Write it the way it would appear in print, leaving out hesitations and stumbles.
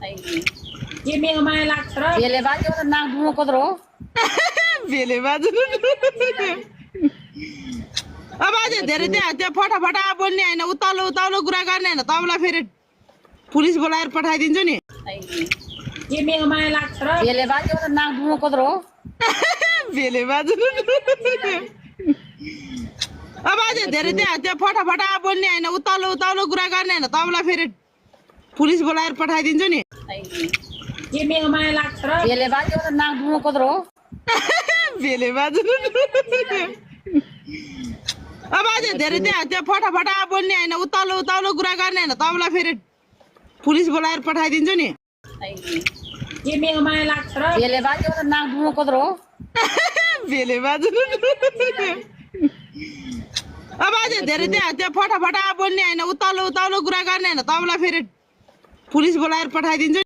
के मेरो माया लाग्छ र भेले बाजे त नाक दुनो कत्रो हो भेले बाजु अब अझै धेरै त्यहाँ फटाफटा बोल्ने होइन उतालो उतालो कुरा गर्ने होइन तपाईँलाई फेरि पुलिस बोलाएर पठाइदिन्छु नि के मेरो माया लाग्छ र भेले बाजे त नाक दुनो कत्रो हो भेले बाजु अब अझै धेरै त्यहाँ फटाफटा बोल्ने होइन उतालो उतालो कुरा गर्ने होइन तपाईँलाई फेरि पुलिस बोलाएर पठाइदिन्छु नि के मेरो माया लाग्छ र भेले बाजे त नाक दुनो कत्रो हो भेले बाजु अब अझै धेरै त्यहाँ फटाफटा बोल्ने होइन उतालो उतालो कुरा गर्ने होइन तपाईँलाई फेरि पुलिस बोलाएर पठाइदिन्छु नि के मेरो माया लाग्छ र भेले बाजे त नाक दुनो कत्रो हो भेले बाजु अब अझै धेरै त्यहाँ फटाफटा बोल्ने होइन उतालो उतालो कुरा गर्ने होइन तपाईँलाई फेरि पुलिस बोलाएर पठाइदिन्छु